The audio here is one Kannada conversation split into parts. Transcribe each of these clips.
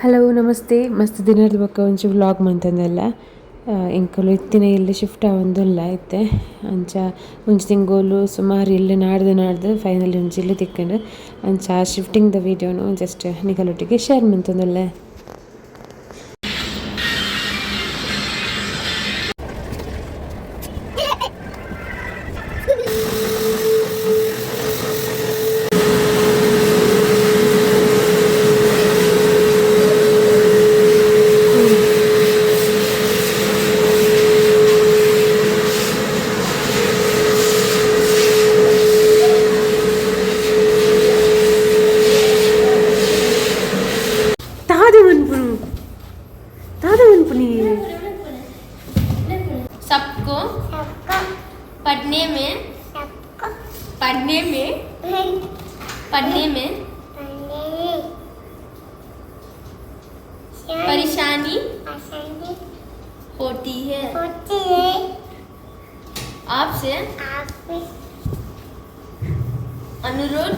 ಹಲೋ ನಮಸ್ತೆ ಮಸ್ತ್ ದಿನದ ಬೊಕ್ಕ ಒಂಚೂರು ವ್ಲಾಗ್ ಮಂತಂದೆಲ್ಲ ಎಂಕಲು ಇತ್ತಿನ ಇಲ್ಲಿ ಶಿಫ್ಟ್ ಆವೊಂದುಲ್ಲ ಇತ್ತೆ ಅಂಚ ಒಂಜಿ ತಿಂಗೋಲು ಸುಮಾರು ಇಲ್ಲಿ ನಾಡ್ದು ಫೈನಲಿ ಒಂಜಿ ಇಲ್ಲು ತಿಕ್ಕಂಡು ಅಂಚ ಆ ಶಿಫ್ಟಿಂಗ್ ದ ವಿಡಿಯೋನು ಜಸ್ಟ್ ನಿಕಲೊಟ್ಟಿಗೆ ಶೇರ್ ಮಂತಂದುಲ್ಲೆ. सबको पढ़ने में परेशानी होती है। आपसे अनुरोध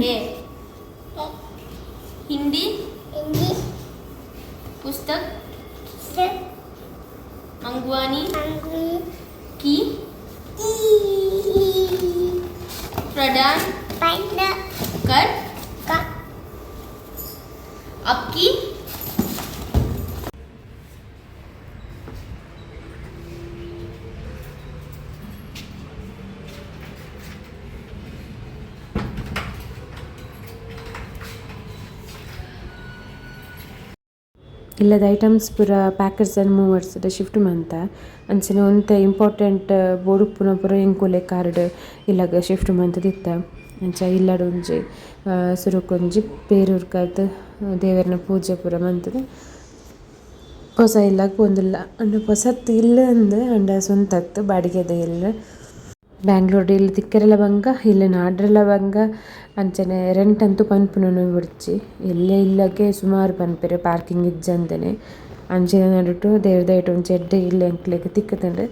है हिंदी पुस्तक मंगवानी की प्रदान कर आपकी ಇಲ್ಲದ ಐಟಮ್ಸ್ ಪೂರ ಪ್ಯಾಕೆಟ್ಸ್ ಆ್ಯಂಡ್ ಮೂವರ್ಸ್ ಶಿಫ್ಟ್ ಮಂತ ಅಂಚಿನ ಒಂತೆ ಇಂಪಾರ್ಟೆಂಟ್ ಬೋರ್ಡ್ ಪೂರ ಎಂಕುಲೆ ಕಾರ್ಡ್ ಇಲ್ಲಾಗ ಶಿಫ್ಟ್ ಮಂತದಿತ್ತ ಅಂಚ ಇಲ್ಲಡು ಒಂಜಿ ಸುರುಕೊಂಜಿ ಪೇರೂರ್ಕಾದ್ ದೇವರನ ಪೂಜೆ ಪೂರ ಮಂತದ ಹೊಸ ಇಲ್ಲಾಗ ಒಂದಿಲ್ಲ ಅಂಡ ಹೊಸತ್ತು ಇಲ್ಲ ಅಂದು ಅಂಡ ಸ್ವಂತತ್ತು ಬಾಡಿಗೆದ ಇಲ್ಲ ಬ್ಯಾಂಗ್ಳೂರ್ ಇಲ್ಲಿ ತಿಕ್ಕರೆಲ್ಲ ಬಂಗ ಇಲ್ಲಿ ನಾಡ್ರೆಲ್ಲ ಬಂಗ ಅಂಚನೆ ರೆಂಟ್ ಅಂತೂ ಪನ್ಪುನನು ಬಿಡ್ಚಿ ಎಲ್ಲೇ ಇಲ್ಲಗೆ ಸುಮಾರು ಪನ್ಪೆರೆ ಪಾರ್ಕಿಂಗ್ ಇಜ್ಜಂದನೆ ಅಂಚಿನ ನಡುಟು ದೇವ್ರದಾಯ್ತು ಒಂದು ಚೆಡ್ಡೆ ಇಲ್ಲ ಎಂಕ್ಲೆಗೆ ತಿಕ್ಕತಂಡೆ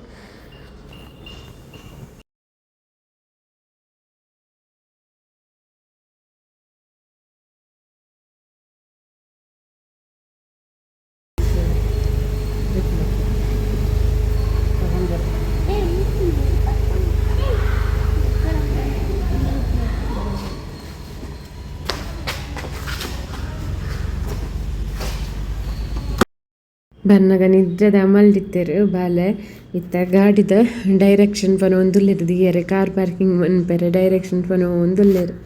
ಬನ್ನಗ ನಿಜ್ಜದ ಮಲ್ದಿತ್ತೇರು ಬಾಲೆ ಇತ್ತ ಗಾಡಿದ ಡೈರೆಕ್ಷನ್ ಪನ ಒಂದುಲ್ಲೇರು ದಿಯರೆ ಕಾರ್ ಪಾರ್ಕಿಂಗ್ ಮನ್ಪೆರೆ ಡೈರೆಕ್ಷನ್ ಪನ ಒಂದುಲ್ಲೇರು.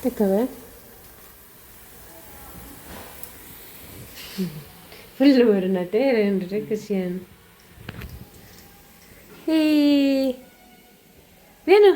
ತೆಕ್ಕವೆ ಫುಲ್ಲು ಬರೋಣತೆ ರೇನ್ರೆ ಖುಷಿಯನ್ ಹೇ ಏನು